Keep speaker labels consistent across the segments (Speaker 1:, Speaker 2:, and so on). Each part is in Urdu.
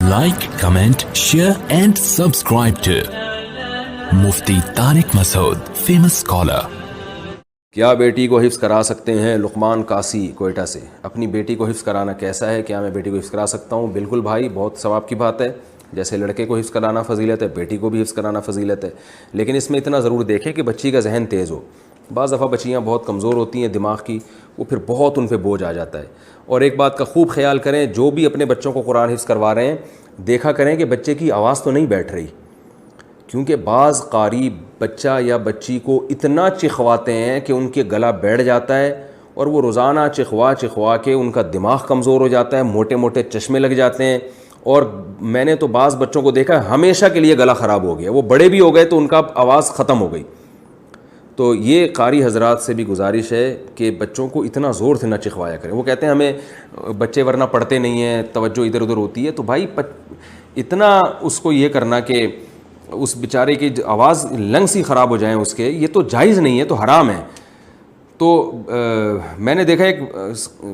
Speaker 1: Like, comment, share and subscribe to Mufti Tariq Masood, famous scholar.
Speaker 2: کیا بیٹی کو حفظ کرا سکتے ہیں؟ لقمان قاسی کوئٹہ سے. اپنی بیٹی کو حفظ کرانا کیسا ہے؟ کیا میں بیٹی کو حفظ کرا سکتا ہوں؟ بالکل بھائی، بہت ثواب کی بات ہے. جیسے لڑکے کو حفظ کرانا فضیلت ہے، بیٹی کو بھی حفظ کرانا فضیلت ہے. لیکن اس میں اتنا ضرور دیکھیں کہ بچی کا ذہن تیز ہو. بعض دفعہ بچیاں بہت کمزور ہوتی ہیں دماغ کی، وہ پھر بہت ان پہ بوجھ آ جاتا ہے. اور ایک بات کا خوب خیال کریں، جو بھی اپنے بچوں کو قرآن حفظ کروا رہے ہیں دیکھا کریں کہ بچے کی آواز تو نہیں بیٹھ رہی، کیونکہ بعض قاری بچہ یا بچی کو اتنا چخواتے ہیں کہ ان کے گلا بیٹھ جاتا ہے، اور وہ روزانہ چخوا کے ان کا دماغ کمزور ہو جاتا ہے، موٹے موٹے چشمے لگ جاتے ہیں. اور میں نے تو بعض بچوں کو دیکھا ہمیشہ کے لیے گلا خراب ہو گیا، وہ بڑے بھی ہو گئے تو ان کا آواز ختم ہو گئی. تو یہ قاری حضرات سے بھی گزارش ہے کہ بچوں کو اتنا زور سے نہ چخوایا کریں. وہ کہتے ہیں ہمیں بچے ورنہ پڑھتے نہیں ہیں، توجہ ادھر ادھر ہوتی ہے. تو بھائی اتنا اس کو یہ کرنا کہ اس بیچارے کی آواز لنگس ہی خراب ہو جائیں اس کے، یہ تو جائز نہیں ہے، تو حرام ہے. تو میں نے دیکھا ایک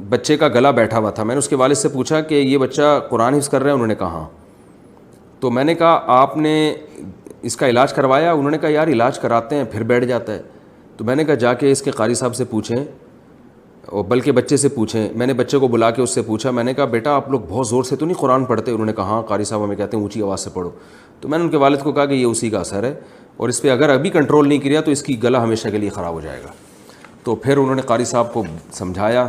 Speaker 2: بچے کا گلا بیٹھا ہوا تھا. میں نے اس کے والد سے پوچھا کہ یہ بچہ قرآن حفظ کر رہا ہے؟ انہوں نے کہا ہاں. تو میں نے کہا آپ نے اس کا علاج کروایا؟ انہوں نے کہا یار علاج کراتے ہیں پھر بیٹھ جاتا ہے. تو میں نے کہا جا کے اس کے قاری صاحب سے پوچھیں، اور بلکہ بچے سے پوچھیں. میں نے بچے کو بلا کے اس سے پوچھا، میں نے کہا بیٹا آپ لوگ بہت زور سے تو نہیں قرآن پڑھتے؟ انہوں نے کہا ہاں قاری صاحب ہمیں کہتے ہیں اونچی آواز سے پڑھو. تو میں نے ان کے والد کو کہا کہ یہ اسی کا اثر ہے، اور اس پہ اگر ابھی کنٹرول نہیں کیا تو اس کی گلا ہمیشہ کے لیے خراب ہو جائے گا. تو پھر انہوں نے قاری صاحب کو سمجھایا،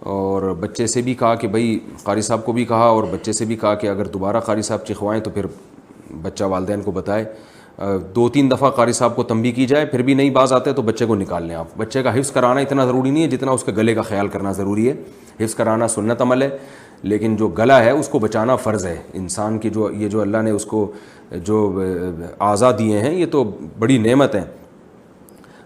Speaker 2: اور بچے سے بھی کہا کہ بھائی، قاری صاحب کو بھی کہا اور بچے سے بھی کہا کہ اگر دوبارہ قاری صاحب چخوائیں تو پھر بچہ والدین کو بتائے. 2-3 دفعہ قاری صاحب کو تنبیہ کی جائے، پھر بھی نہیں باز آتے تو بچے کو نکال لیں آپ. بچے کا حفظ کرانا اتنا ضروری نہیں ہے جتنا اس کے گلے کا خیال کرنا ضروری ہے. حفظ کرانا سنت عمل ہے، لیکن جو گلا ہے اس کو بچانا فرض ہے. انسان کی جو اللہ نے اس کو جو اعضاء دیے ہیں یہ تو بڑی نعمت ہے،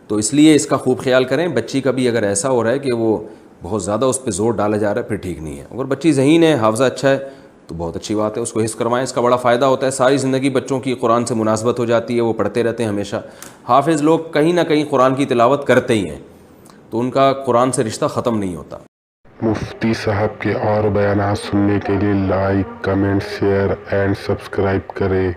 Speaker 2: تو اس لیے اس کا خوب خیال کریں. بچی کا بھی اگر ایسا ہو رہا ہے کہ وہ بہت زیادہ اس پہ زور ڈالا جا رہا ہے پھر ٹھیک نہیں ہے. اگر بچی ذہین ہے، حافظہ اچھا ہے تو بہت اچھی بات ہے، اس کو حفظ کروائیں. اس کا بڑا فائدہ ہوتا ہے، ساری زندگی بچوں کی قرآن سے مناسبت ہو جاتی ہے، وہ پڑھتے رہتے ہیں ہمیشہ. حافظ لوگ کہیں نہ کہیں قرآن کی تلاوت کرتے ہی ہیں، تو ان کا قرآن سے رشتہ ختم نہیں ہوتا.
Speaker 3: مفتی صاحب کے اور بیانات سننے کے لیے like, comment, share and subscribe کریں.